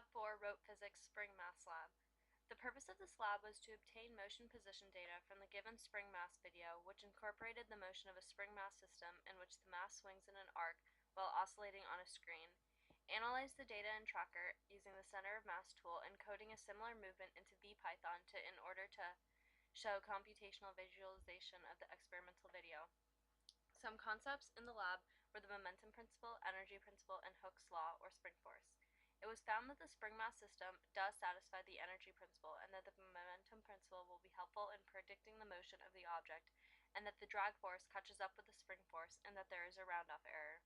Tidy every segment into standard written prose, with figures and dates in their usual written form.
Lab 4 Rope Physics Spring Mass Lab. The purpose of this lab was to obtain motion position data from the given spring mass video, which incorporated the motion of a spring mass system in which the mass swings in an arc while oscillating on a screen, analyze the data in Tracker using the center of mass tool, and coding a similar movement into VPython in order to show computational visualization of the experimental video. Some concepts in the lab were the momentum principle, energy principle, and Hooke's law, or spring force. It was found that the spring mass system does satisfy the energy principle, and that the momentum principle will be helpful in predicting the motion of the object, and that the drag force catches up with the spring force, and that there is a round-off error.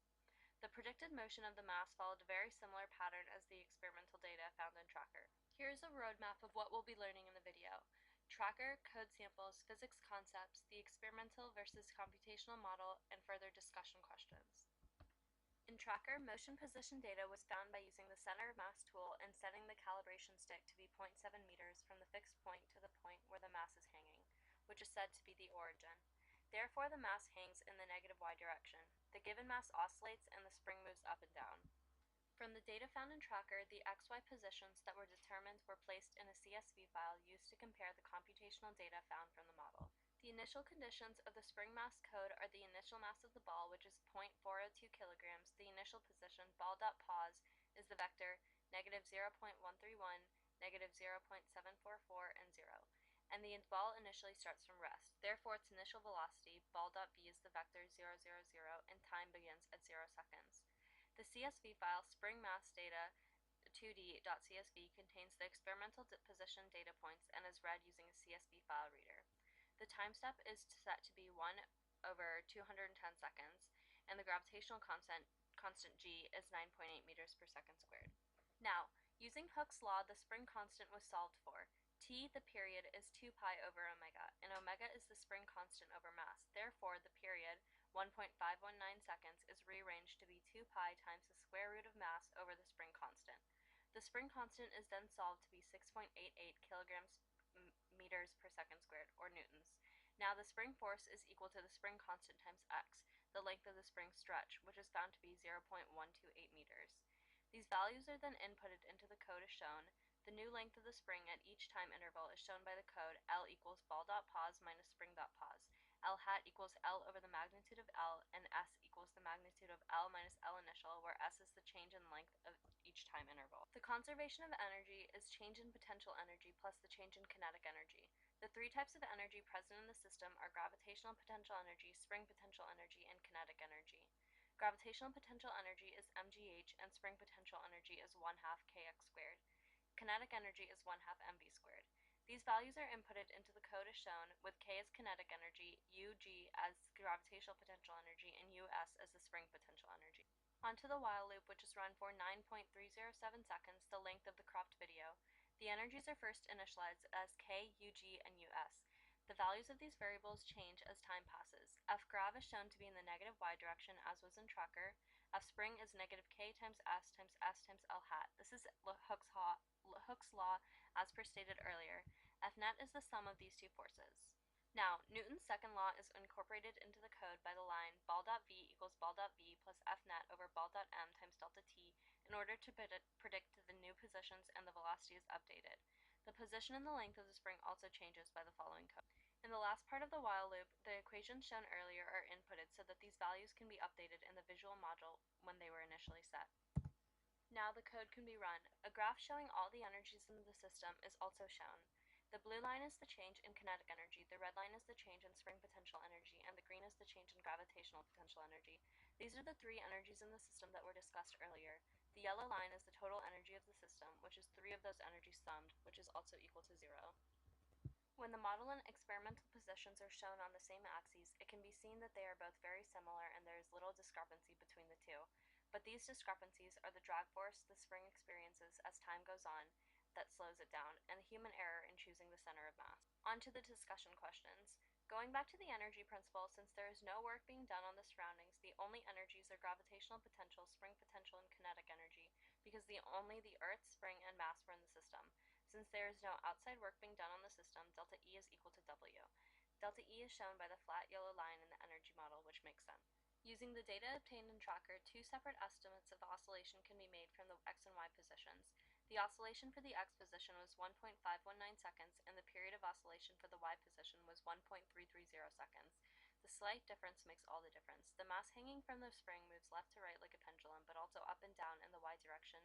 The predicted motion of the mass followed a very similar pattern as the experimental data found in Tracker. Here is a roadmap of what we'll be learning in the video. Tracker, code samples, physics concepts, the experimental versus computational model, and further discussion questions. In Tracker, motion position data was found by using the center of mass tool and setting the calibration stick to be 0.7 meters from the fixed point to the point where the mass is hanging, which is said to be the origin. Therefore, the mass hangs in the negative y direction. The given mass oscillates and the spring moves up and down. From the data found in Tracker, the XY positions that were determined were placed in a CSV file used to compare the computational data found from the model. The initial conditions of the spring mass code are the initial mass of the ball, which is 0.402 kilograms. The initial position, ball.pos, is the vector negative 0.131, negative 0.744, and 0. And the ball initially starts from rest. Therefore, its initial velocity, ball.v, is the vector 0, 0, 0, and time begins at 0 seconds. The CSV file, spring mass data 2d.csv, contains the experimental position data points and is read using a CSV file reader. The time step is set to be 1 over 210 seconds, and the gravitational constant g is 9.8 meters per second squared. Now, using Hooke's law, the spring constant was solved for. T, the period, is 2 pi over omega, and omega is the spring constant over mass. Therefore, the period, 1.519 seconds, is rearranged to be 2 pi times the square root of mass over the spring constant. The spring constant is then solved to be 6.88 kilograms meters per second squared, or newtons. Now the spring force is equal to the spring constant times x, the length of the spring stretch, which is found to be 0.128 meters. These values are then inputted into the code as shown. The new length of the spring at each time interval is shown by the code L equals ball.pos minus spring.pos. L hat equals L over the magnitude of L, and S equals the magnitude of L minus L initial, where S is the change in length of each time interval. The conservation of energy is change in potential energy plus the change in kinetic energy. The three types of energy present in the system are gravitational potential energy, spring potential energy, and kinetic energy. Gravitational potential energy is mgh, and spring potential energy is 1/2 kx squared. Kinetic energy is 1/2 mv squared. These values are inputted into the code as shown, with k as kinetic energy, ug as gravitational potential energy, and us as the spring potential energy. Onto the while loop, which is run for 9.307 seconds, the length of the cropped video. The energies are first initialized as k, ug, and us. The values of these variables change as time passes. F grav is shown to be in the negative y direction, as was in Tracker. F spring is negative k times s times s times L hat. This is Hooke's law, as per stated earlier. F net is the sum of these two forces. Now, Newton's second law is incorporated into the code by the line ball.v equals ball.v plus F net over ball.m times delta t in order to predict the new positions, and the velocity is updated. The position and the length of the spring also changes by the following code. In the last part of the while loop, the equations shown earlier are inputted so that these values can be updated in the visual module when they were initially set. Now the code can be run. A graph showing all the energies in the system is also shown. The blue line is the change in kinetic energy, the red line is the change in spring potential energy, and the green is the change in gravitational potential energy. These are the three energies in the system that were discussed earlier. The yellow line is the total energy of the system, which is 3 of those energies summed, which is also equal to 0. When the model and experimental positions are shown on the same axes, it can be seen that they are both very similar and there is little discrepancy between the two. But these discrepancies are the drag force the spring experiences as time goes on that slows it down, and the human error in choosing the center of mass. On to the discussion questions. Going back to the energy principle, since there is no work being done on the surroundings, the only energies are gravitational potential, spring potential, and kinetic energy, because only the Earth, spring, and mass were in the system. Since there is no outside work being done on the system, delta E is equal to W. Delta E is shown by the flat yellow line in the energy model, which makes sense. Using the data obtained in Tracker, two separate estimates of oscillation can be made from the x and y positions. The oscillation for the x position was 1.519 seconds, and the period of oscillation for the y position was 1.330 seconds. The slight difference makes all the difference. The mass hanging from the spring moves left to right like a pendulum, but also up and down in the y direction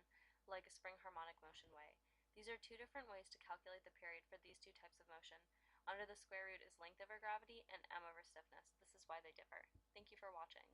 like a spring harmonic motion way. These are two different ways to calculate the period for these two types of motion. Under the square root is length over gravity and m over stiffness. This is why they differ. Thank you for watching.